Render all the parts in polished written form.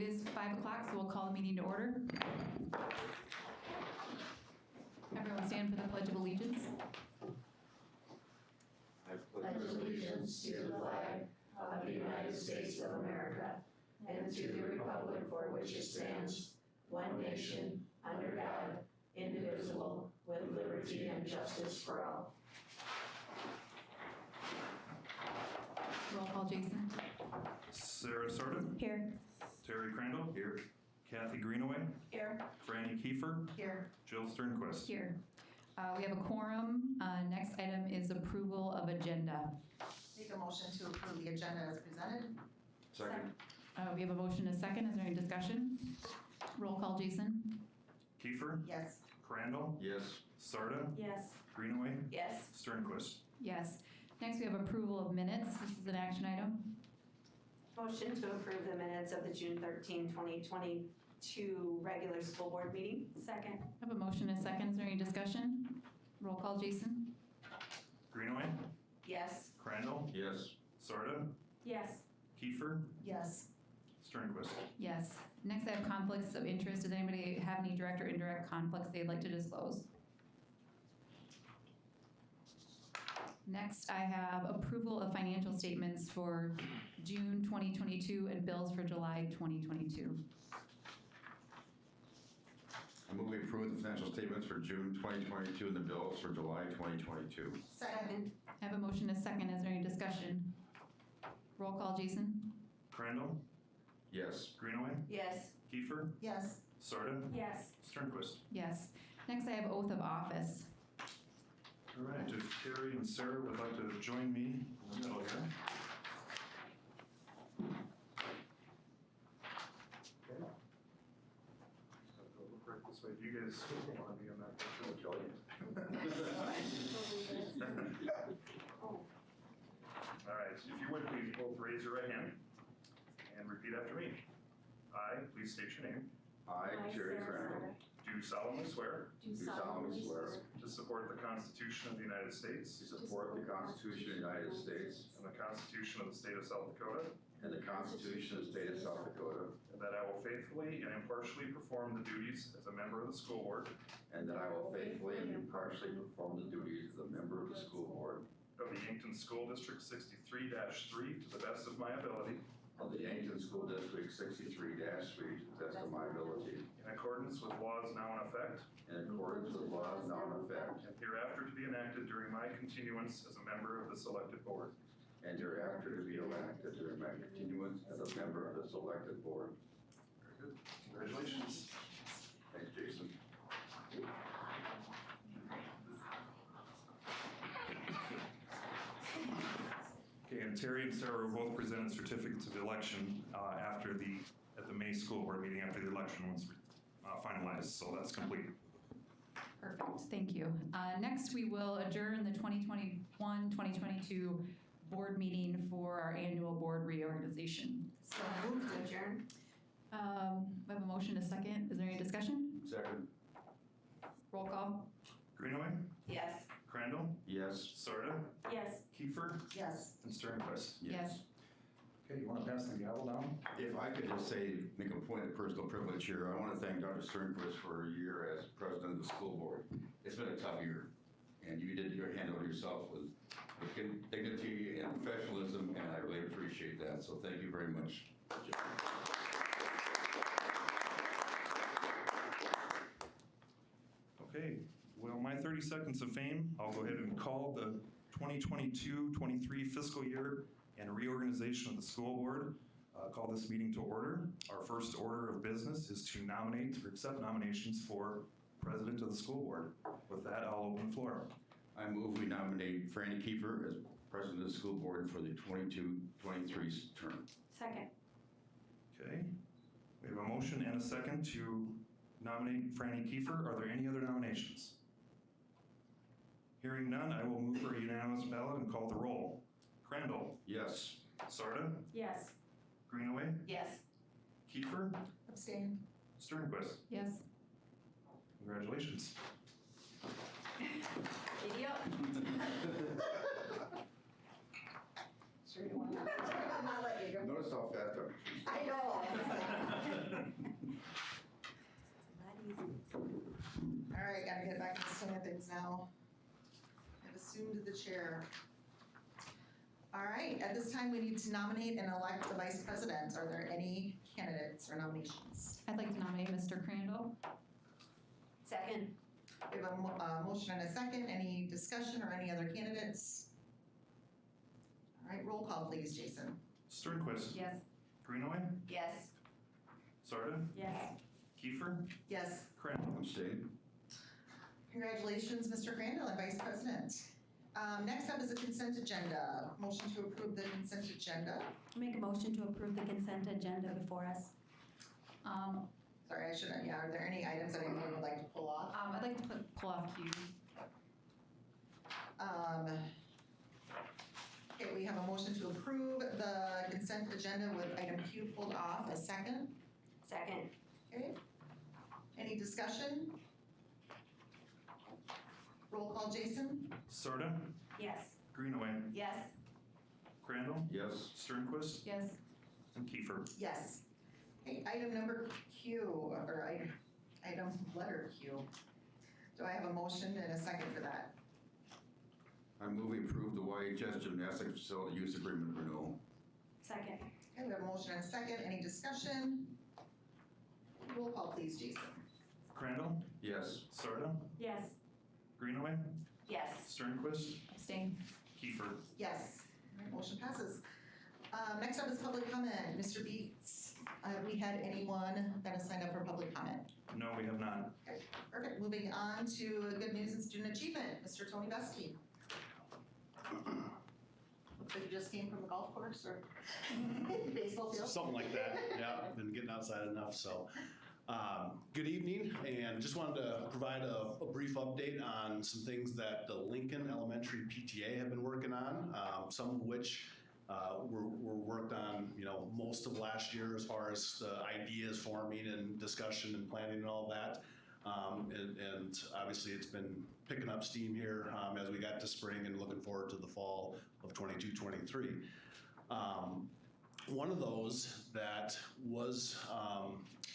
It is 5 o'clock, so we'll call the meeting to order. Everyone stand for the Pledge of Allegiance. I pledge allegiance to the flag of the United States of America and to the republic for which it stands, one nation, under God, indivisible, with liberty and justice for all. Roll call, Jason. Sarah Sarda. Here. Terry Crandall. Here. Kathy Greenaway. Here. Franny Kiefer. Here. Jill Sternquist. Here. We have a quorum. Next item is approval of agenda. Make a motion to approve the agenda as presented. Second. We have a motion and a second. Is there any discussion? Roll call, Jason. Kiefer. Yes. Crandall. Yes. Sarda. Yes. Greenaway. Yes. Sternquist. Yes. Next, we have approval of minutes. This is an action item. Motion to approve the minutes of the June 13, 2022 regular school board meeting. Second. I have a motion and a second. Is there any discussion? Roll call, Jason. Greenaway. Yes. Crandall. Yes. Sarda. Yes. Kiefer. Yes. Sternquist. Yes. Next, I have conflicts of interest. Does anybody have any direct or indirect conflicts they'd like to disclose? Next, I have approval of financial statements for June 2022 and bills for July 2022. I move we approve the financial statements for June 2022 and the bills for July 2022. Second. I have a motion and a second. Is there any discussion? Roll call, Jason. Crandall. Yes. Greenaway. Yes. Kiefer. Yes. Sarda. Yes. Sternquist. Yes. Next, I have oath of office. All right, if Terry and Sarah would like to join me in the middle here. Okay. Just go look right this way. Do you guys want to be on that picture? All right, if you would please both raise your right hand and repeat after me. I, please state your name, I, Terry Crandall, do solemnly swear do solemnly swear to support the Constitution of the United to States support the Constitution of the United States and the Constitution of the State of South Dakota, and the Constitution of the State of South Dakota, and that I will faithfully and impartially perform the duties as a member of the school board and that I will faithfully and impartially perform the duties as a member of the school board of the Yankton School District 63-3 to the best of my ability, of the Yankton School District 63-3 to the best of my ability, in accordance with laws now in effect, in accordance with laws now in effect, and hereafter to be enacted during my continuance as a member of the selected board. and hereafter to be elected during my continuance as a member of the selected board. Very good. Congratulations. Thanks, Jason. Okay, and Terry and Sarah were both presented certificates of election at the May school board meeting after the election was finalized, so that's complete. Perfect, thank you. Next, we will adjourn the 2021-2022 board meeting for our annual board reorganization. So move to adjourn. I have a motion, a second. Is there any discussion? Second. Roll call. Greenaway, Yes. Crandall, Yes. Sarda, Yes. Kiefer, Yes. and Sternquist. Yes. Okay, you want to pass the gavel down? If I could just say, make a point of personal privilege here, I want to thank Dr. Sternquist for a year as president of the school board. It's been a tough year, and you did your handle yourself with dignity and professionalism, and I really appreciate that, so thank you very much. Okay, well, my 30 seconds of fame, I'll go ahead and call the 2022-23 fiscal year and reorganization of the school board. Call this meeting to order. Our first order of business is to nominate or accept nominations for president of the school board. With that, I'll open the floor. I move we nominate Franny Kiefer as president of the school board for the 22-23 term. Second. Okay, we have a motion and a second to nominate Franny Kiefer. Are there any other nominations? Hearing none, I will move for a unanimous ballot and call the roll. Crandall. Yes. Sarda. Yes. Greenaway. Yes. Kiefer. Abstain. Sternquist. Yes. Congratulations. Idiot. Sure you want to? I'm not letting you go. Notice how fast I'm. I know. assumed the chair. All right, at this time, we need to nominate and elect the vice president. Are there any candidates or nominations? I'd like to nominate Mr. Crandall. Second. We have a motion and a second. Any discussion or any other candidates? All right, roll call, please, Jason. Sternquist, Yes. Greenaway, Yes. Sarda, Yes. Kiefer, Yes. Crandall. Abstain. Congratulations, Mr. Crandall, and Vice President. Next up is the consent agenda. Motion to approve the consent agenda. Make a motion to approve the consent agenda before us. Sorry, I shouldn't, yeah, are there any items that anyone would like to pull off? I'd like to pull off Q. Okay, we have a motion to approve the consent agenda with item Q pulled off. A second? Second. Okay. Any discussion? Roll call, Jason? Sarda, Yes. Greenaway, Yes. Crandall, Yes. Sternquist, Yes. and Kiefer. Yes. Okay, item number Q, or item letter Q. Do I have a motion and a second for that? I move we approve the YHS Gymnastics Facility Use Agreement renewal. Second. Okay, we have a motion and a second. Any discussion? Roll call, please, Jason. Crandall, Yes. Sarda, Yes. Greenaway, Yes. Sternquist, Abstain. Yes. Kiefer. All right, motion passes. Next up is public comment. Mr. Beats, have we had anyone that has signed up for public comment? No, we have not. Okay, perfect. Moving on to good news and student achievement. Mr. Tony Vesti. Looks like you just came from the golf course or baseball field. Something like that, yeah, been getting outside enough, so. Good evening, and just wanted to provide a brief update on some things that the Lincoln Elementary PTA have been working on, some of which were worked on, most of last year as far as the ideas forming and discussion and planning and all that. And obviously it's been picking up steam here as we got to spring and looking forward to the fall of 22-23. One of those that was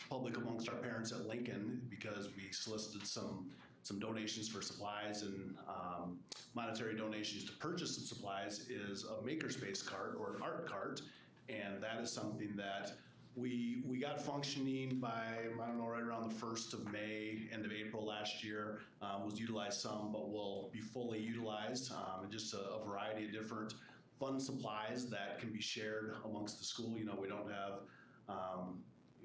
public amongst our parents at Lincoln, because we solicited some donations for supplies and monetary donations to purchase some supplies, is a makerspace cart or an art cart. And that is something that we got functioning by, I don't know, right around the 1st of May, end of April last year. Was utilized some, but will be fully utilized. And just a variety of different fun supplies that can be shared amongst the school. We don't have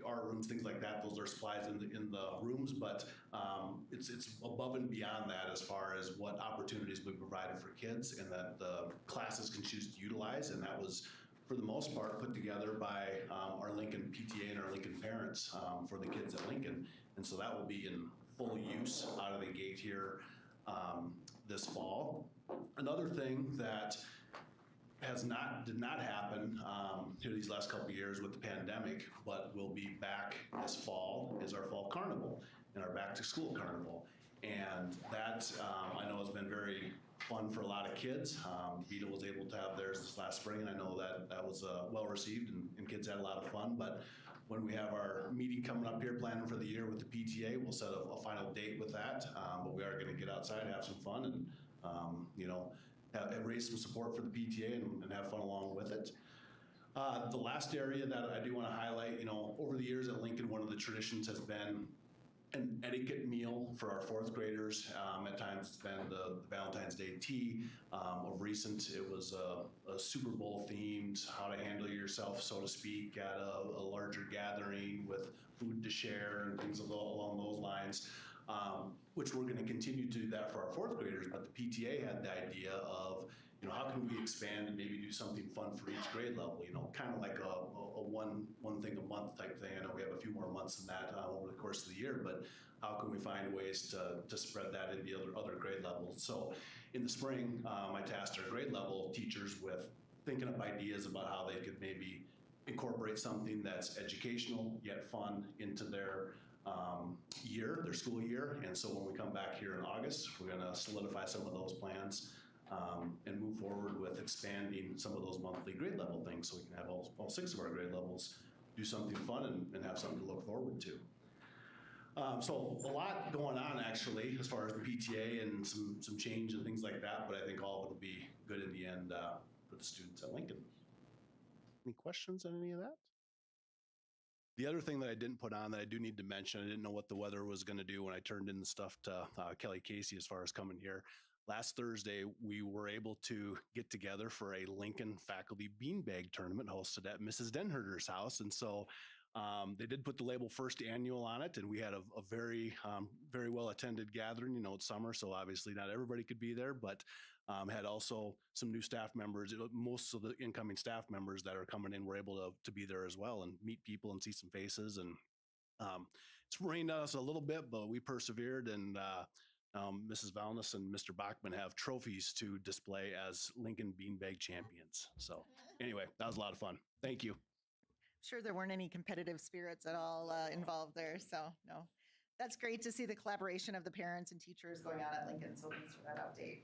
art rooms, things like that. Those are supplies in the rooms, but it's above and beyond that as far as what opportunities we provided for kids and that the classes can choose to utilize. And that was, for the most part, put together by our Lincoln PTA and our Lincoln parents for the kids at Lincoln. And so that will be in full use out of the gate here this fall. Another thing that did not happen here these last couple of years with the pandemic, but will be back this fall, is our fall carnival and our back to school carnival. And that I know has been very fun for a lot of kids. Vita was able to have theirs this last spring, and I know that was well received and kids had a lot of fun. But when we have our meeting coming up here, planning for the year with the PTA, we'll set a final date with that. But we are going to get outside, have some fun, and raise some support for the PTA and have fun along with it. The last area that I do want to highlight, over the years at Lincoln, one of the traditions has been an etiquette meal for our 4th graders. At times it's been the Valentine's Day tea. Of recent, it was a Super Bowl themed, how to handle yourself, so to speak, at a larger gathering with food to share and things along those lines. Which we're going to continue to do that for our 4th graders, but the PTA had the idea of, how can we expand and maybe do something fun for each grade level, kind of like a one thing a month type thing. I know we have a few more months than that over the course of the year, but how can we find ways to spread that into the other grade levels? So in the spring, I tasked our grade level teachers with thinking up ideas about how they could maybe incorporate something that's educational yet fun into their their school year. And so when we come back here in August, we're going to solidify some of those plans and move forward with expanding some of those monthly grade level things so we can have all 6 of our grade levels do something fun and have something to look forward to. So a lot going on actually, as far as the PTA and some change and things like that, but I think all of it will be good in the end for the students at Lincoln. Any questions on any of that? The other thing that I didn't put on that I do need to mention, I didn't know what the weather was going to do when I turned in the stuff to Kelly Casey as far as coming here. Last Thursday, we were able to get together for a Lincoln faculty beanbag tournament hosted at Mrs. Denherter's house. And so they did put the label first annual on it, and we had a very, very well attended gathering. You know, it's summer, so obviously not everybody could be there, but had also some new staff members. Most of the incoming staff members that are coming in were able to be there as well and meet people and see some faces. And it's rained on us a little bit, but we persevered, and Mrs. Valnes and Mr. Bachman have trophies to display as Lincoln Beanbag champions. So anyway, that was a lot of fun. Thank you. Sure there weren't any competitive spirits at all involved there, so no. That's great to see the collaboration of the parents and teachers going on at Lincoln, so thanks for that update.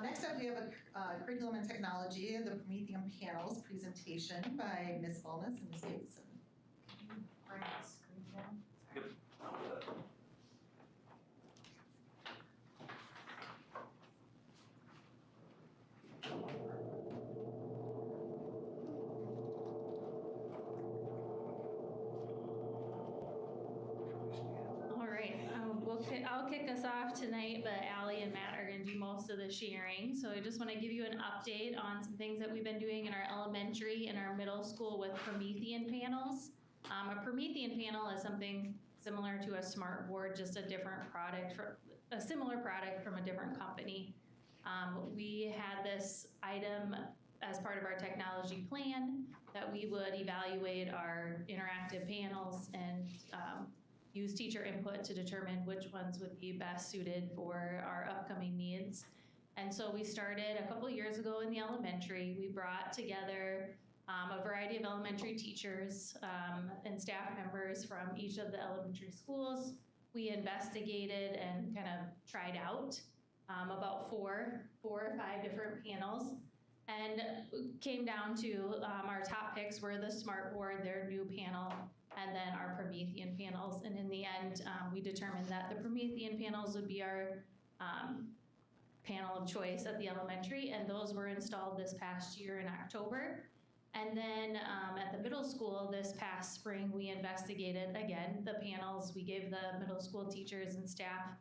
Next up, we have a curriculum and technology, the Promethean Panels presentation by Ms. Valnes and Ms. Davidson. Bring the screen down. Yep. All right, I'll kick us off tonight, but Allie and Matt are going to do most of the sharing. So I just want to give you an update on some things that we've been doing in our elementary and our middle school with Promethean Panels. A Promethean panel is something similar to a smart board, just a different product, a similar product from a different company. We had this item as part of our technology plan that we would evaluate our interactive panels and use teacher input to determine which ones would be best suited for our upcoming needs. And so we started a couple years ago in the elementary. We brought together a variety of elementary teachers and staff members from each of the elementary schools. We investigated and kind of tried out about four or five different panels, and came down to our top picks were the Smart Board, their new panel, and then our Promethean panels. And in the end, we determined that the Promethean panels would be our panel of choice at the elementary, and those were installed this past year in October. And then at the middle school this past spring, we investigated again the panels. We gave the middle school teachers and staff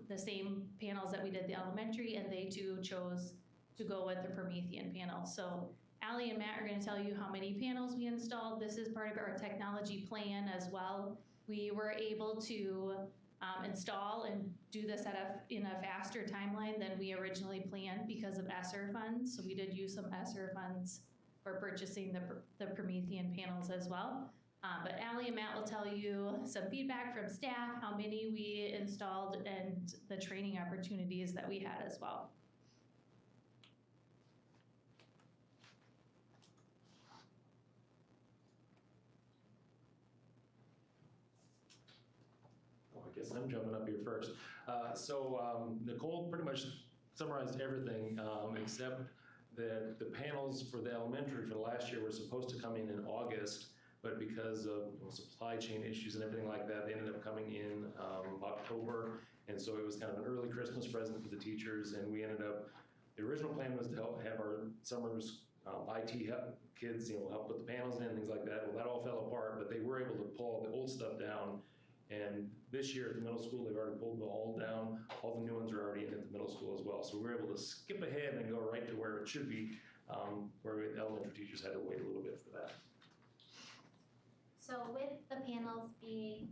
the same panels that we did the elementary, and they too chose to go with the Promethean panel. So Allie and Matt are going to tell you how many panels we installed. This is part of our technology plan as well. We were able to install and do this in a faster timeline than we originally planned because of ESSER funds. So we did use some ESSER funds for purchasing the Promethean panels as well. But Allie and Matt will tell you some feedback from staff, how many we installed, and the training opportunities that we had as well. I guess I'm jumping up here first. Nicole pretty much summarized everything except that the panels for the elementary for the last year were supposed to come in August, but because of supply chain issues and everything like that, they ended up coming in October. And so it was kind of an early Christmas present for the teachers. And we ended up, the original plan was to have our summers IT kids, help put the panels in, things like that. Well, that all fell apart, but they were able to pull the old stuff down. And this year at the middle school, they've already pulled the all down. All the new ones are already in at the middle school as well. So we were able to skip ahead and go right to where it should be, where the elementary teachers had to wait a little bit for that. So with the panels being,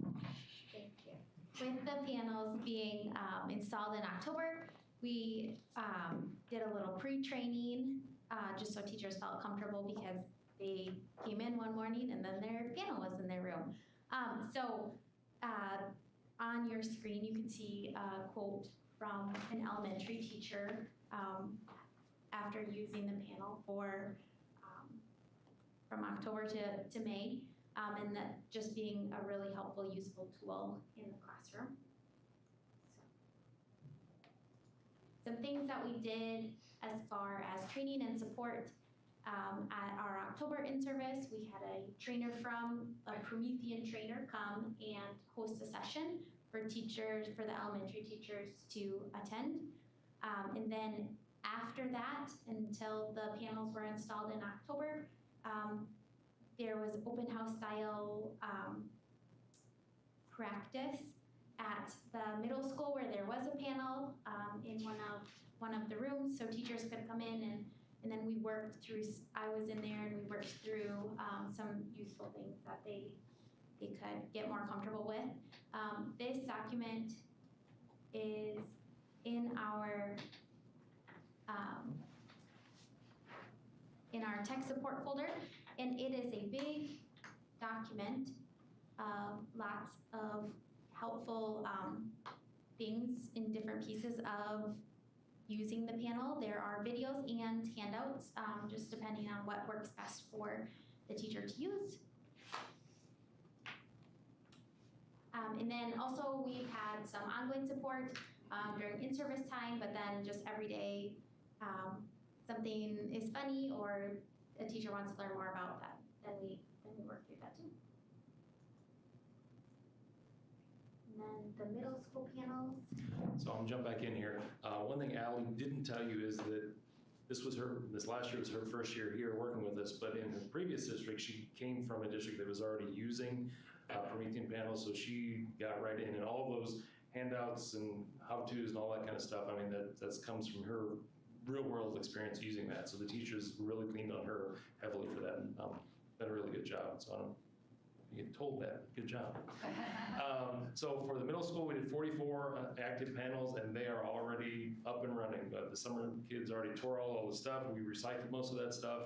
installed in October, we did a little pre-training just so teachers felt comfortable because they came in one morning and then their panel was in their room. On your screen, you can see a quote from an elementary teacher after using the panel from October to May, and that just being a really helpful, useful tool in the classroom. Some things that we did as far as training and support, At our October in-service, we had a trainer from, a Promethean trainer come and host a session for teachers, for the elementary teachers to attend. And then after that, until the panels were installed in October, there was open house style practice at the middle school where there was a panel in one of the rooms, so teachers could come in and then we worked through, I was in there and we worked through some useful things that they could get more comfortable with. This document is in our tech support folder, and it is a big document of lots of helpful things in different pieces of using the panel. There are videos and handouts, just depending on what works best for the teacher to use. And then also we've had some ongoing support during in-service time, but then just every day something is funny or a teacher wants to learn more about that, then we work through that too. And then the middle school panels. So I'll jump back in here. One thing Allie didn't tell you is that this last year was her first year here working with us, but in the previous district, she came from a district that was already using Promethean Panels, so she got right in, and all of those handouts and how-tos and all that kind of stuff, I mean, that comes from her real-world experience using that. So the teachers really leaned on her heavily for that, and done a really good job. So I don't you get told that. Good job. So for the middle school, we did 44 active panels, and they are already up and running. But the summer kids already tore all the stuff. We recycled most of that stuff.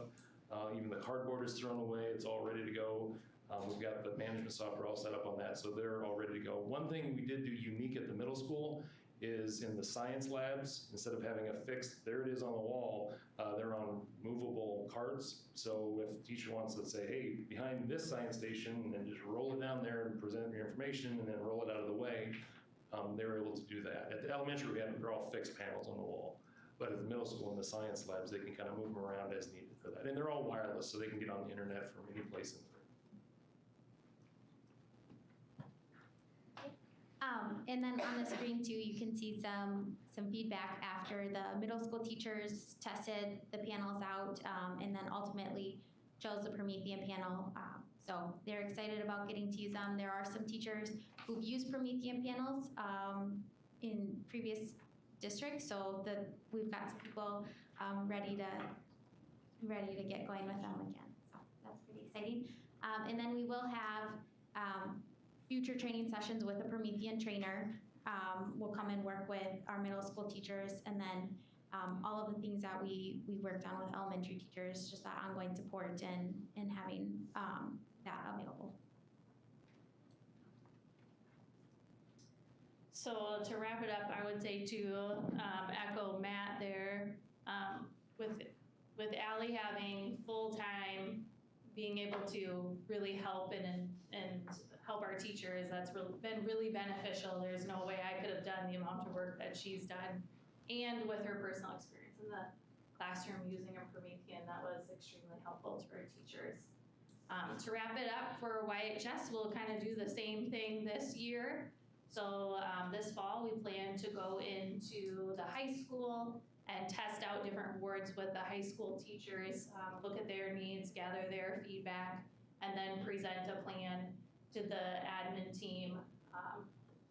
Even the cardboard is thrown away. It's all ready to go. We've got the management software all set up on that, so they're all ready to go. One thing we did do unique at the middle school is in the science labs, instead of having a fixed, there it is on the wall, they're on movable carts. So if the teacher wants to say, hey, behind this science station, and then just roll it down there and present your information and then roll it out of the way, they were able to do that. At the elementary, they're all fixed panels on the wall. But at the middle school and the science labs, they can kind of move them around as needed for that. And they're all wireless, so they can get on the internet from any place in the room. And then on the screen too, you can see some feedback after the middle school teachers tested the panels out and then ultimately chose the Promethean panel. So they're excited about getting to use them. There are some teachers who've used Promethean panels in previous districts, so we've got some people ready to get going with them again. So that's pretty exciting. And then we will have future training sessions with a Promethean trainer. We'll come and work with our middle school teachers, and then all of the things that we worked on with elementary teachers, just that ongoing support and having that available. So to wrap it up, I would say to echo Matt there, with Allie having full-time, being able to really help and help our teachers, that's been really beneficial. There's no way I could have done the amount of work that she's done. And with her personal experience in the classroom using a Promethean, that was extremely helpful to our teachers. To wrap it up for YHS, we'll kind of do the same thing this year. So this fall, we plan to go into the high school and test out different wards with the high school teachers, look at their needs, gather their feedback, and then present a plan to the admin team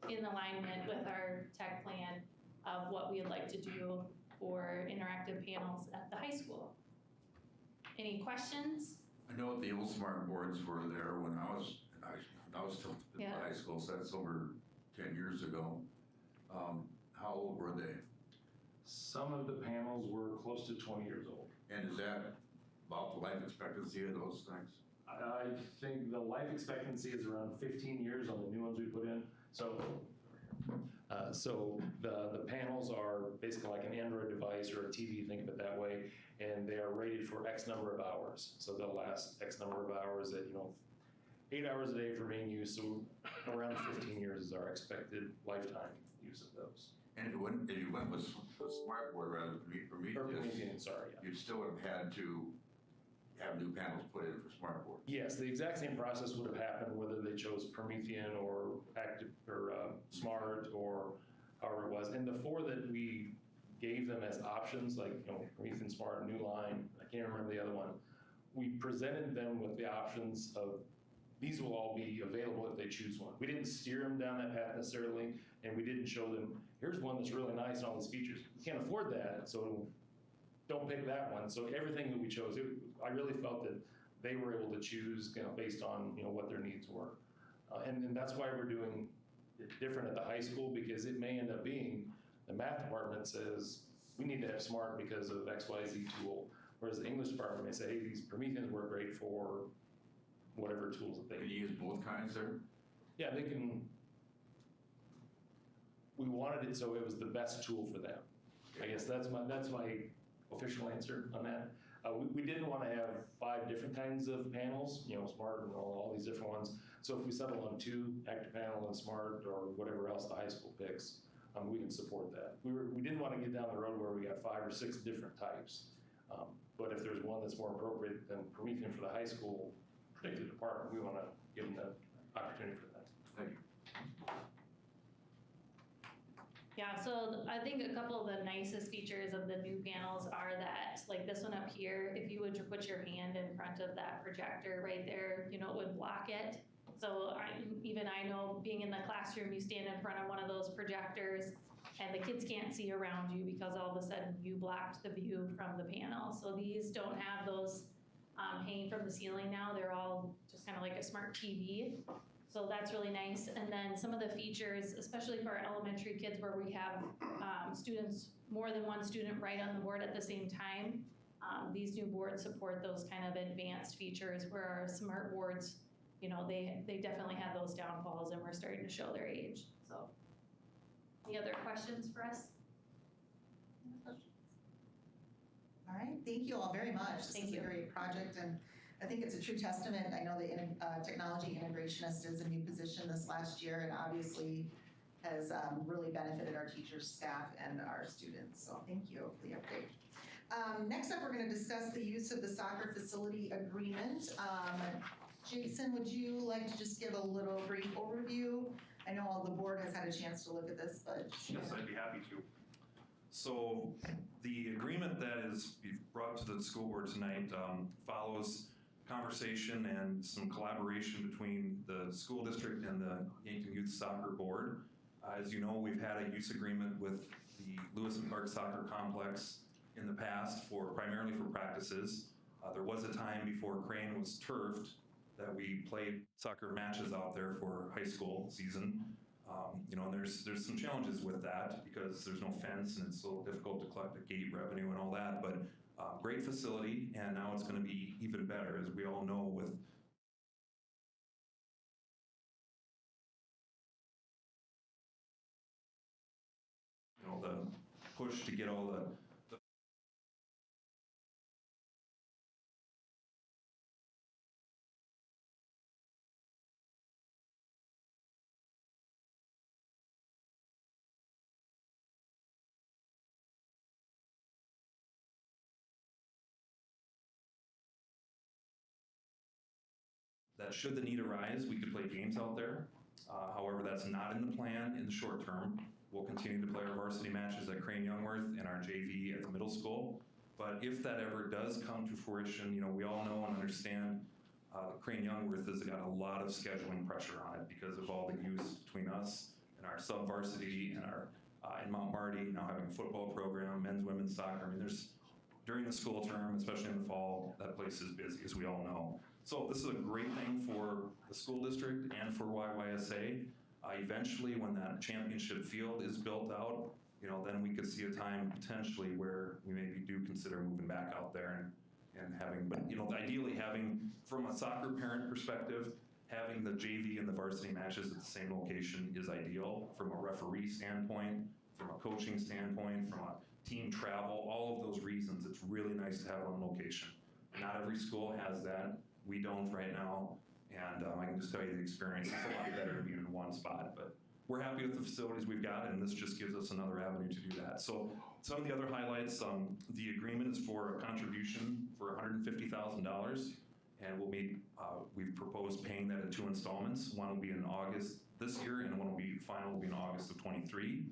in alignment with our tech plan of what we would like to do for interactive panels at the high school. Any questions? I know the old smart boards were there when I was still in high school, so that's over 10 years ago. How old were they? Some of the panels were close to 20 years old. And is that about the life expectancy of those things? I think the life expectancy is around 15 years on the new ones we put in. So the panels are basically like an Android device or a TV, think of it that way, and they are rated for X number of hours. So they'll last X number of hours at 8 hours a day for being used. So around 15 years is our expected lifetime use of those. And if you went with a smart board rather than Promethean, Sorry, yeah. you still would have had to have new panels put in for smart board. Yes, the exact same process would have happened whether they chose Promethean or Active or Smart or however it was. And the 4 that we gave them as options, like Promethean, Smart, New Line, I can't remember the other one. We presented them with the options of these will all be available if they choose one. We didn't steer them down that path necessarily, and we didn't show them here's one that's really nice and all these features. We can't afford that, so don't pick that one. So everything that we chose, I really felt that they were able to choose based on what their needs were. And that's why we're doing it different at the high school, because it may end up being the math department says we need to have smart because of XYZ tool, whereas the English department may say, hey, these Prometheans work great for whatever tools that they Can you use both kinds there? Yeah, they can. We wanted it so it was the best tool for them. I guess that's my official answer on that. We didn't want to have 5 different kinds of panels, smart and all these different ones. So if we settle on 2, active panel and smart, or whatever else the high school picks, we can support that. We didn't want to get down the road where we got 5 or 6 different types. But if there's one that's more appropriate than Promethean for the high school particular department, we want to give them the opportunity for that. Thank you. Yeah, so I think a couple of the nicest features of the new panels are that, like this one up here, if you would put your hand in front of that projector right there, it would block it. So I know being in the classroom, you stand in front of one of those projectors and the kids can't see around you because all of a sudden you blocked the view from the panel. So these don't have those hanging from the ceiling now. They're all just kind of like a smart TV. So that's really nice. And then some of the features, especially for our elementary kids where we have students, more than one student right on the board at the same time, these new boards support those kind of advanced features where our smart boards, they definitely have those downfalls and we're starting to show their age. So any other questions for us? All right, thank you all very much. This Thank is you. a great project, and I think it's a true testament. I know the technology integrationist is a new position this last year, and obviously has really benefited our teachers, staff, and our students. So thank you for the update. Next up, we're going to discuss the use of the soccer facility agreement. Jason, would you like to just give a little brief overview? I know all the board has had a chance to look at this, but Yes, I'd be happy to. So the agreement that is brought to the school board tonight follows conversation and some collaboration between the school district and the Yankton Youth Soccer Board. As you know, we've had a use agreement with the Lewis and Clark Soccer Complex in the past primarily for practices. There was a time before Crane was turfed that we played soccer matches out there for high school season. And there's some challenges with that because there's no fence and it's so difficult to collect the gate revenue and all that, but great facility, and now it's going to be even better, as we all know, with the push to get all the that should the need arise, we could play games out there. However, that's not in the plan in the short term. We'll continue to play our varsity matches at Crane Youngworth and our JV at the middle school. But if that ever does come to fruition, we all know and understand Crane Youngworth has got a lot of scheduling pressure on it because of all the use between us and our sub-varsity and our in Mount Marty now having a football program, men's, women's soccer. During the school term, especially in the fall, that place is busy, as we all know. So this is a great thing for the school district and for YYSA. Eventually, when that championship field is built out, then we could see a time potentially where we maybe do consider moving back out there and having, but ideally having, from a soccer parent perspective, having the JV and the varsity matches at the same location is ideal from a referee standpoint, from a coaching standpoint, from a team travel, all of those reasons. It's really nice to have one location. Not every school has that. We don't right now, and I can just tell you the experience. It's a lot better to be in one spot, but we're happy with the facilities we've got, and this just gives us another avenue to do that. So some of the other highlights, the agreement is for a contribution for $150,000, and we've proposed paying that in 2 installments. One will be in August this year, and one will be in August of '23.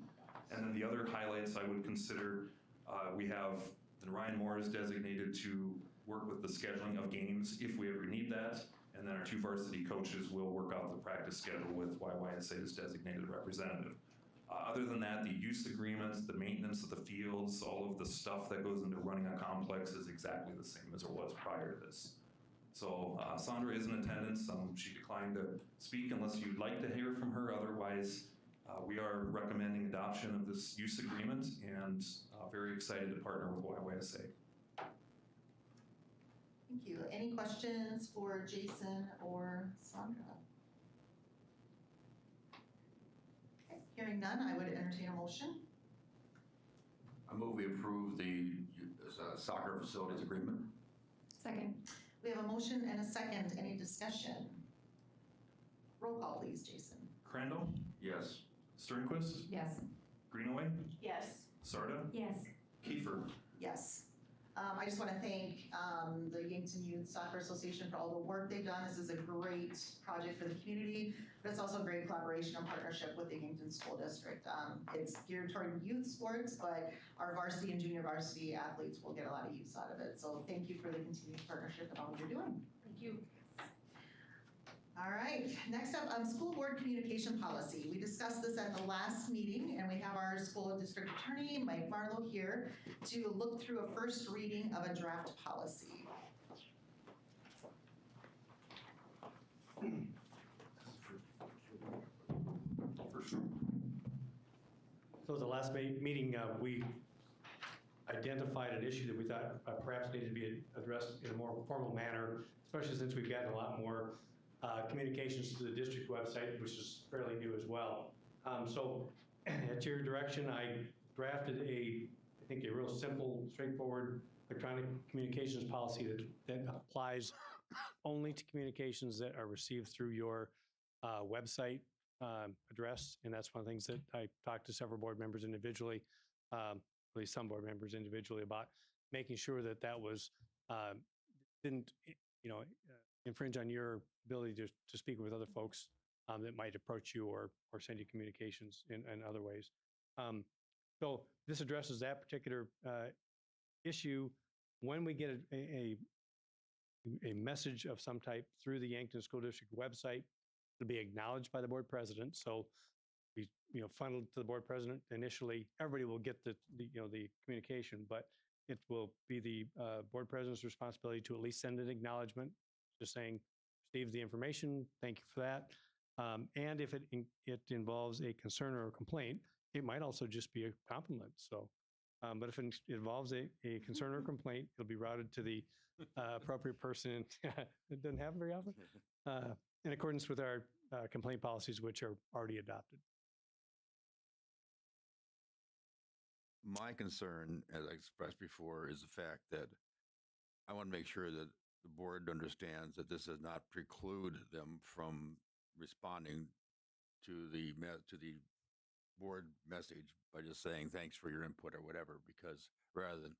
And then the other highlights I would consider, we have Ryan Moore is designated to work with the scheduling of games if we ever need that. And then our 2 varsity coaches will work out the practice schedule with YYSA's designated representative. Other than that, the use agreements, the maintenance of the fields, all of the stuff that goes into running a complex is exactly the same as it was prior to this. So Sandra is in attendance. She declined to speak unless you'd like to hear from her. Otherwise, we are recommending adoption of this use agreement and very excited to partner with YYSA. Thank you. Any questions for Jason or Sandra? Okay, hearing none, I would entertain a motion. I move we approve the soccer facilities agreement. Second. We have a motion and a second. Any discussion? Roll call, please, Jason. Crandall, Yes. Sternquist, Yes. Greenaway, Yes. Sarda, Yes. Kiefer. Yes. I just want to thank the Yankton Youth Soccer Association for all the work they've done. This is a great project for the community, but it's also a great collaboration and partnership with the Yankton School District. It's geared toward youth sports, but our varsity and junior varsity athletes will get a lot of use out of it. So thank you for the continued partnership and all that you're doing. Thank you. All right, next up, school board communication policy. We discussed this at the last meeting, and we have our school district attorney, Mike Marlowe, here to look through a first reading of a draft policy. So at the last meeting, we identified an issue that we thought perhaps needed to be addressed in a more formal manner, especially since we've gotten a lot more communications to the district website, which is fairly new as well. So at your direction, I drafted I think a real simple, straightforward electronic communications policy that applies only to communications that are received through your website address. And that's one of the things that I talked to several board members individually, at least some board members individually, about making sure that that was, didn't, infringe on your ability to speak with other folks that might approach you or send you communications in other ways. So this addresses that particular issue. When we get a message of some type through the Yankton School District website, it'll be acknowledged by the board president. So we funneled to the board president initially. Everybody will get the communication, but it will be the board president's responsibility to at least send an acknowledgement, just saying, received the information, thank you for that. And if it involves a concern or a complaint, it might also just be a compliment. So, but if it involves a concern or complaint, it'll be routed to the appropriate person. It doesn't happen very often. In accordance with our complaint policies, which are already adopted. My concern, as I expressed before, is the fact that I want to make sure that the board understands that this does not preclude them from responding to the board message by just saying thanks for your input or whatever, because rather than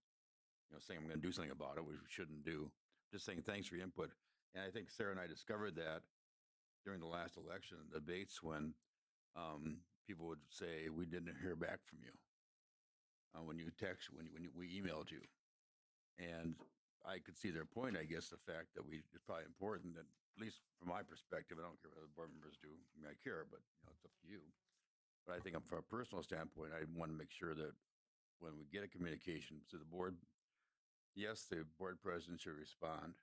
saying I'm going to do something about it, which we shouldn't do, just saying thanks for your input. And I think Sarah and I discovered that during the last election debates when people would say, we didn't hear back from you when you text, when we emailed you. And I could see their point, I guess, the fact that it's probably important that, at least from my perspective, I don't care what other board members do. I mean, I care, but it's up to you. But I think from a personal standpoint, I want to make sure that when we get a communication to the board, yes, the board president should respond,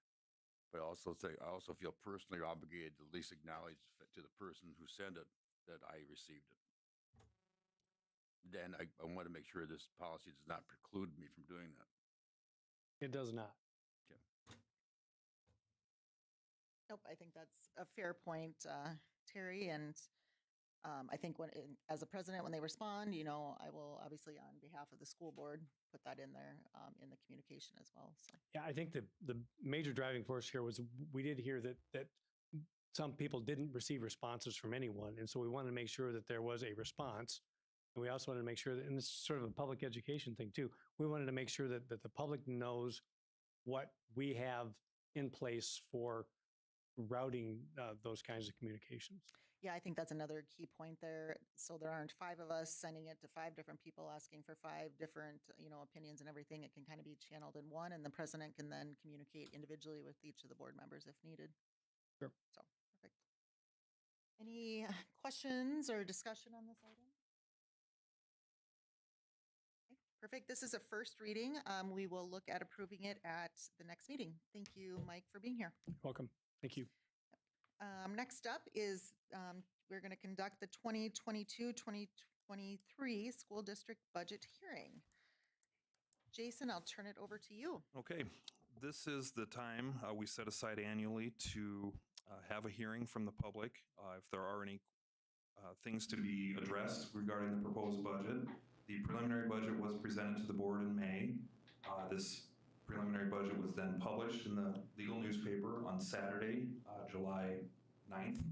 but I also feel personally obligated to at least acknowledge to the person who sent it that I received it. Then I want to make sure this policy does not preclude me from doing that. It does not. Okay. Nope, I think that's a fair point, Terry. And I think as a president, when they respond, I will obviously, on behalf of the school board, put that in there in the communication as well. So Yeah, I think the major driving force here was we did hear that some people didn't receive responses from anyone. And so we wanted to make sure that there was a response. And we also wanted to make sure that, and this is sort of a public education thing too, we wanted to make sure that the public knows what we have in place for routing those kinds of communications. Yeah, I think that's another key point there. So there aren't 5 of us sending it to 5 different people, asking for 5 different, opinions and everything. It can kind of be channeled in one, and the president can then communicate individually with each of the board members if needed. Sure. So, perfect. Any questions or discussion on this item? Okay, perfect. This is a first reading. We will look at approving it at the next meeting. Thank you, Mike, for being here. Welcome. Thank you. Next up is we're going to conduct the 2022-2023 school district budget hearing. Jason, I'll turn it over to you. Okay, this is the time we set aside annually to have a hearing from the public. If there are any things to be addressed regarding the proposed budget. The preliminary budget was presented to the board in May. This preliminary budget was then published in the legal newspaper on Saturday, July 9th,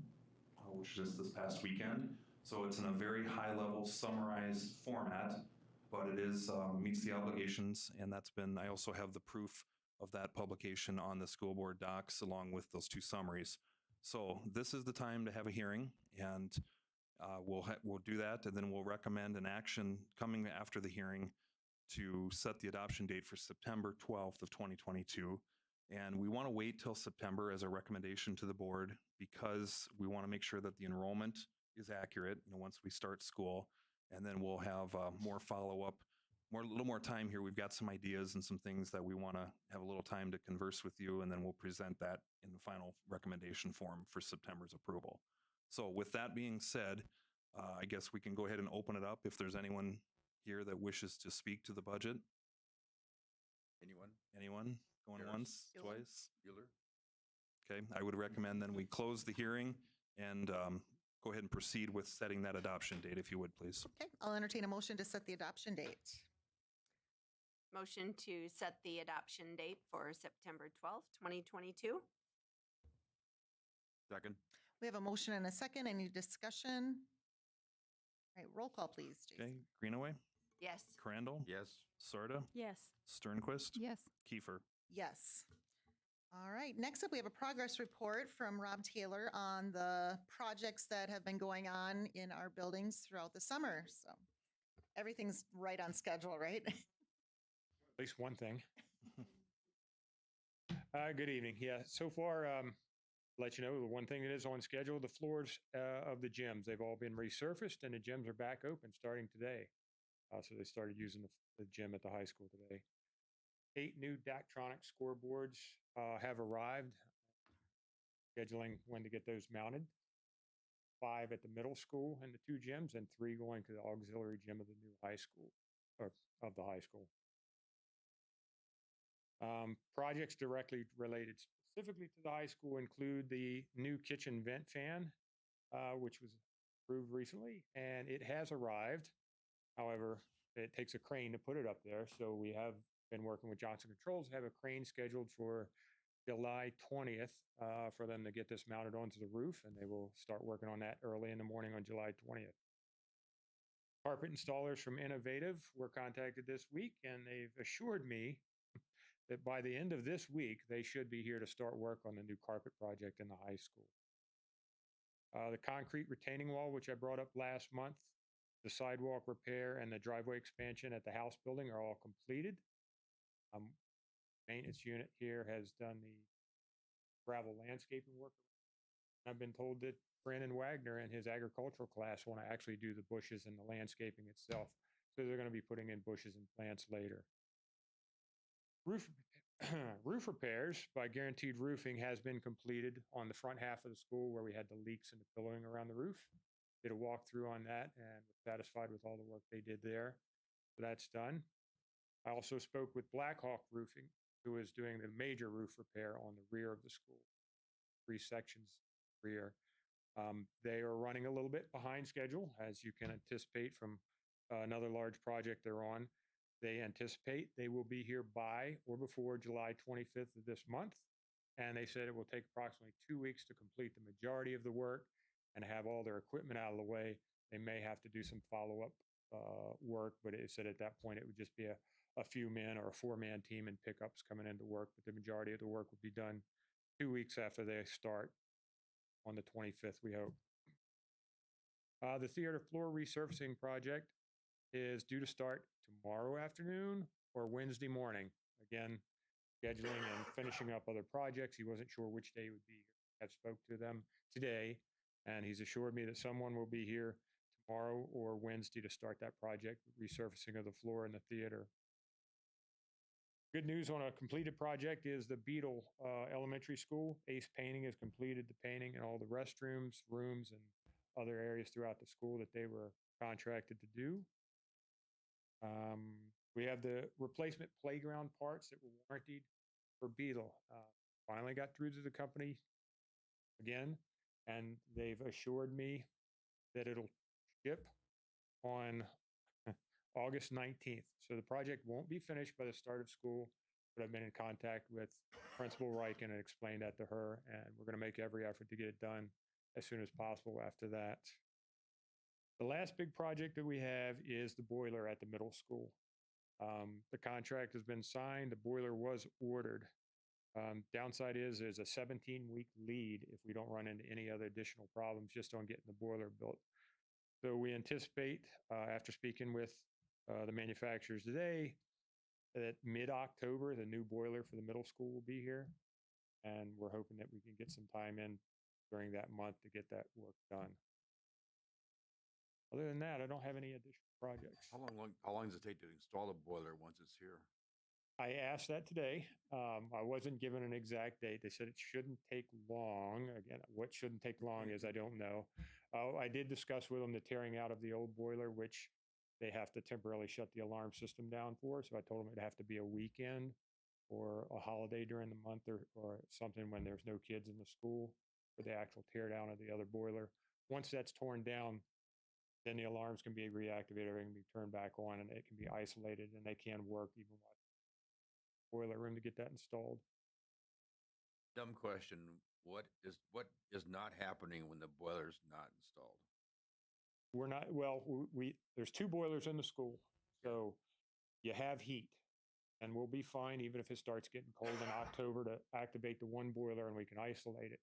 which is this past weekend. So it's in a very high-level summarized format, but it is meets the obligations, and that's been, I also have the proof of that publication on the school board docs along with those 2 summaries. So this is the time to have a hearing, and we'll do that, and then we'll recommend an action coming after the hearing to set the adoption date for September 12th of 2022. And we want to wait till September as a recommendation to the board because we want to make sure that the enrollment is accurate, once we start school. And then we'll have more follow-up, a little more time here. We've got some ideas and some things that we want to have a little time to converse with you, and then we'll present that in the final recommendation form for September's approval. So with that being said, I guess we can go ahead and open it up if there's anyone here that wishes to speak to the budget. Anyone? Going Harris. once, Bueller. twice? Bueller? Okay, I would recommend then we close the hearing and go ahead and proceed with setting that adoption date, if you would, please. Okay, I'll entertain a motion to set the adoption date. Motion to set the adoption date for September 12th, 2022. Second. We have a motion and a second. Any discussion? All right, roll call, please, Jason. Okay, Greenaway, Yes. Crandall, Yes. Sarda, Yes. Sternquist, Yes. Kiefer. Yes. All right, next up, we have a progress report from Rob Taylor on the projects that have been going on in our buildings throughout the summer. So everything's right on schedule, right? At least one thing. Good evening. Yeah, so far, let you know, the one thing that is on schedule, the floors of the gyms, they've all been resurfaced and the gyms are back open starting today. So they started using the gym at the high school today. 8 new Daktronic scoreboards have arrived, scheduling when to get those mounted. 5 at the middle school and the 2 gyms, and 3 going to the auxiliary gym of the new high school, or of the high school. Projects directly related specifically to the high school include the new kitchen vent fan, which was approved recently, and it has arrived. However, it takes a crane to put it up there, so we have been working with Johnson Controls to have a crane scheduled for July 20th for them to get this mounted onto the roof, and they will start working on that early in the morning on July 20th. Carpet installers from Innovative were contacted this week, and they've assured me that by the end of this week, they should be here to start work on the new carpet project in the high school. The concrete retaining wall, which I brought up last month, the sidewalk repair, and the driveway expansion at the house building are all completed. Maintenance unit here has done the gravel landscaping work. I've been told that Brandon Wagner in his agricultural class want to actually do the bushes and the landscaping itself. So they're going to be putting in bushes and plants later. Roof repairs by Guaranteed Roofing has been completed on the front half of the school where we had the leaks and the pillowing around the roof. Did a walkthrough on that and was satisfied with all the work they did there. So that's done. I also spoke with Blackhawk Roofing, who is doing the major roof repair on the rear of the school, 3 sections rear. They are running a little bit behind schedule, as you can anticipate from another large project they're on. They anticipate they will be here by or before July 25th of this month, and they said it will take approximately 2 weeks to complete the majority of the work and have all their equipment out of the way. They may have to do some follow-up work, but it said at that point it would just be a few men or a 4-man team and pickups coming into work, but the majority of the work would be done 2 weeks after they start on the 25th, we hope. The theater floor resurfacing project is due to start tomorrow afternoon or Wednesday morning. Again, scheduling and finishing up other projects. He wasn't sure which day would be here. I spoke to them today, and he's assured me that someone will be here tomorrow or Wednesday to start that project, resurfacing of the floor in the theater. Good news on a completed project is the Beetle Elementary School. Ace Painting has completed the painting in all the restrooms, rooms, and other areas throughout the school that they were contracted to do. We have the replacement playground parts that were warrantied for Beetle. Finally got through to the company again, and they've assured me that it'll ship on August 19th. So the project won't be finished by the start of school, but I've been in contact with Principal Reichen and explained that to her, and we're going to make every effort to get it done as soon as possible after that. The last big project that we have is the boiler at the middle school. The contract has been signed. The boiler was ordered. Downside is there's a 17-week lead if we don't run into any other additional problems just on getting the boiler built. So we anticipate, after speaking with the manufacturers today, that mid-October, the new boiler for the middle school will be here. And we're hoping that we can get some time in during that month to get that work done. Other than that, I don't have any additional projects. How long does it take to install the boiler once it's here? I asked that today. I wasn't given an exact date. They said it shouldn't take long. Again, what shouldn't take long is I don't know. I did discuss with them the tearing out of the old boiler, which they have to temporarily shut the alarm system down for. So I told them it'd have to be a weekend or a holiday during the month or something when there's no kids in the school for the actual tear down of the other boiler. Once that's torn down, then the alarms can be reactivated, everything can be turned back on, and it can be isolated, and they can work even while boiler room to get that installed. Dumb question. What is not happening when the boiler's not installed? We're not, well, there's 2 boilers in the school, so you have heat, and we'll be fine even if it starts getting cold in October to activate the one boiler and we can isolate it.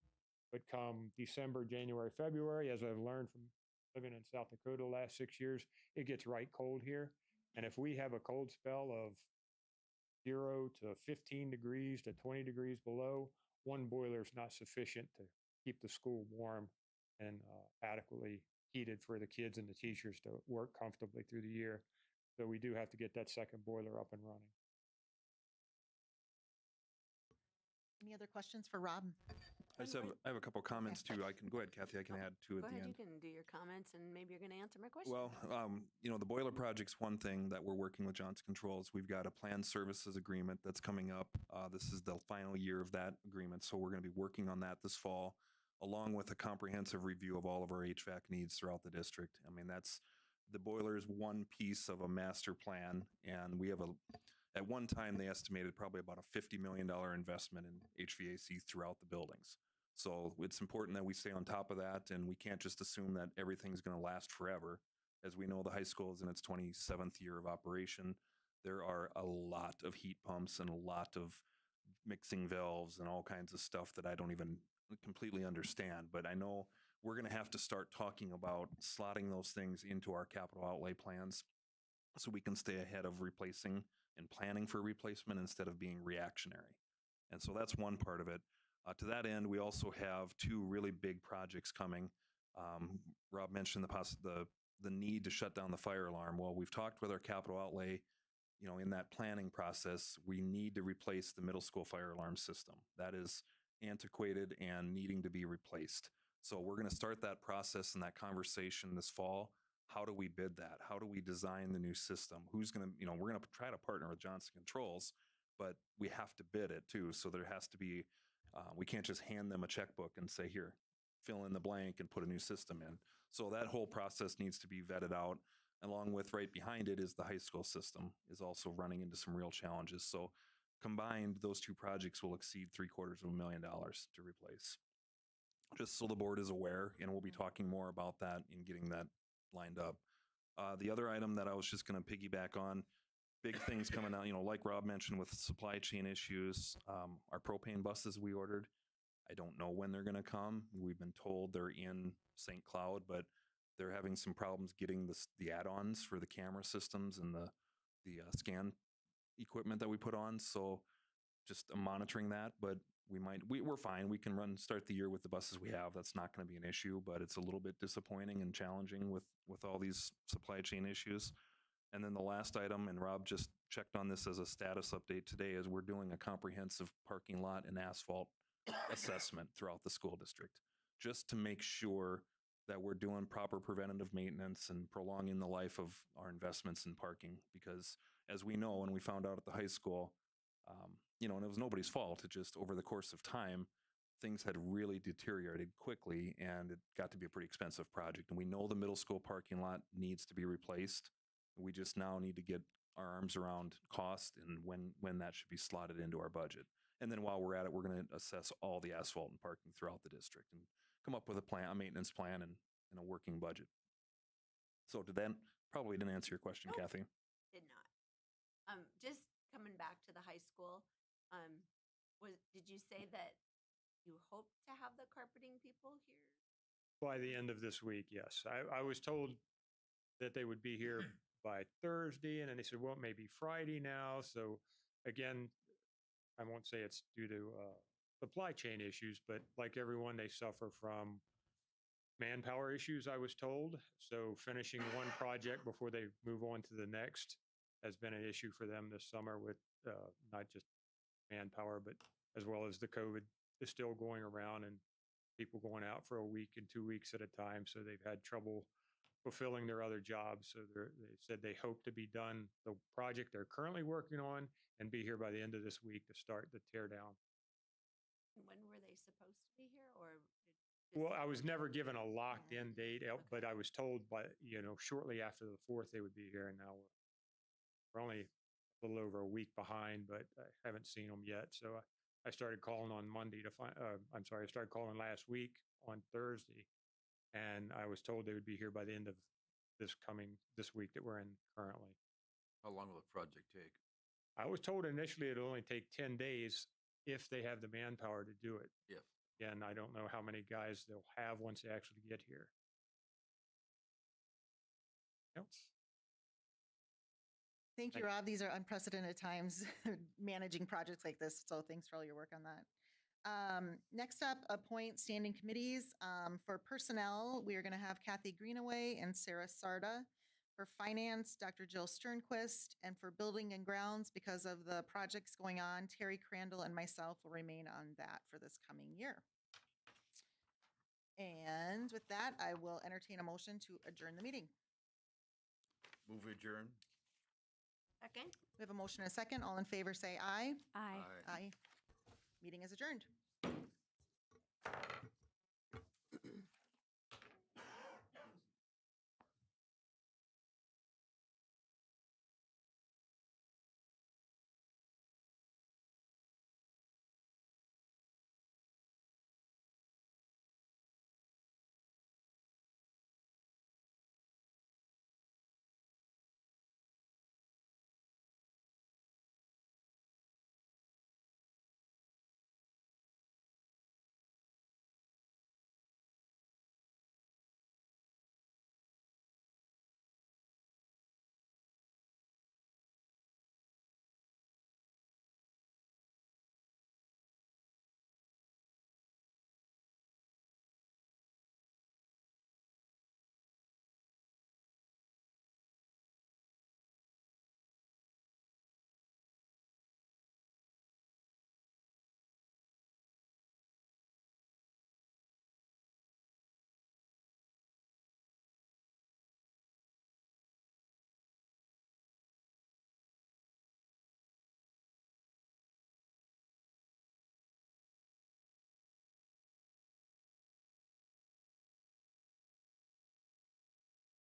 But come December, January, February, as I've learned from living in South Dakota the last 6 years, it gets right cold here. And if we have a cold spell of 0 to 15 degrees to 20 degrees below, one boiler is not sufficient to keep the school warm and adequately heated for the kids and the teachers to work comfortably through the year. So we do have to get that second boiler up and running. Any other questions for Rob? I have a couple comments too. I can go ahead, Kathy. I can add to at Go the ahead, end. you can do your comments and maybe you're going to answer my question. Well, the boiler project's one thing that we're working with Johnson Controls. We've got a planned services agreement that's coming up. This is the final year of that agreement, so we're going to be working on that this fall, along with a comprehensive review of all of our HVAC needs throughout the district. I mean, the boiler is one piece of a master plan, and we have at one time they estimated probably about a $50 million investment in HVAC throughout the buildings. So it's important that we stay on top of that, and we can't just assume that everything's going to last forever. As we know, the high school is in its 27th year of operation. There are a lot of heat pumps and a lot of mixing valves and all kinds of stuff that I don't even completely understand. But I know we're going to have to start talking about slotting those things into our capital outlay plans so we can stay ahead of replacing and planning for replacement instead of being reactionary. And so that's one part of it. To that end, we also have 2 really big projects coming. Rob mentioned the need to shut down the fire alarm. Well, we've talked with our capital outlay, in that planning process, we need to replace the middle school fire alarm system. That is antiquated and needing to be replaced. So we're going to start that process and that conversation this fall. How do we bid that? How do we design the new system? Who's going to, we're going to try to partner with Johnson Controls, but we have to bid it too. So there has to be, we can't just hand them a checkbook and say, here, fill in the blank and put a new system in. So that whole process needs to be vetted out. Along with right behind it is the high school system is also running into some real challenges. So Combined, those two projects will exceed $750,000 to replace. Just so the board is aware, and we'll be talking more about that and getting that lined up. The other item that I was just going to piggyback on, big things coming out, like Rob mentioned with supply chain issues, our propane buses we ordered, I don't know when they're going to come. We've been told they're in St. Cloud, but they're having some problems getting the add-ons for the camera systems and the scan equipment that we put on. So just monitoring that, but we're fine. We can start the year with the buses we have. That's not going to be an issue, but it's a little bit disappointing and challenging with all these supply chain issues. And then the last item, and Rob just checked on this as a status update today, is we're doing a comprehensive parking lot and asphalt assessment throughout the school district, just to make sure that we're doing proper preventative maintenance and prolonging the life of our investments in parking. Because as we know, and we found out at the high school, and it was nobody's fault, it just over the course of time, things had really deteriorated quickly, and it got to be a pretty expensive project. And we know the middle school parking lot needs to be replaced. We just now need to get our arms around cost and when that should be slotted into our budget. And then while we're at it, we're going to assess all the asphalt and parking throughout the district and come up with a maintenance plan and a working budget. So probably didn't answer your question, Nope. Kathy. Did not. Just coming back to the high school, did you say that you hope to have the carpeting people here? By the end of this week, yes. I was told that they would be here by Thursday, and then they said, well, maybe Friday now. So again, I won't say it's due to supply chain issues, but like everyone, they suffer from manpower issues, I was told. So finishing one project before they move on to the next has been an issue for them this summer with not just manpower, but as well as the COVID is still going around and people going out for a week and 2 weeks at a time. So they've had trouble fulfilling their other jobs. So they said they hope to be done the project they're currently working on and be here by the end of this week to start the tear down. When were they supposed to be here, or? Well, I was never given a locked in date, but I was told shortly after the 4th they would be here, and now we're only a little over a week behind, but I haven't seen them yet. So I started calling on Monday I started calling last week on Thursday, and I was told they would be here by the end of this week that we're in currently. How long will the project take? I was told initially it'll only take 10 days if they have the manpower to do it. If. And I don't know how many guys they'll have once they actually get here. Yep. Thank you, Rob. These are unprecedented times managing projects like this, so thanks for all your work on that. Next up, appoint standing committees. For personnel, we are going to have Kathy Greenaway and Sarah Sarda. For finance, Dr. Jill Sternquist. And for building and grounds, because of the projects going on, Terry Crandall and myself will remain on that for this coming year. And with that, I will entertain a motion to adjourn the meeting. Move adjourn. Second? We have a motion and a second. All in favor say aye. Aye. Aye. Meeting is adjourned.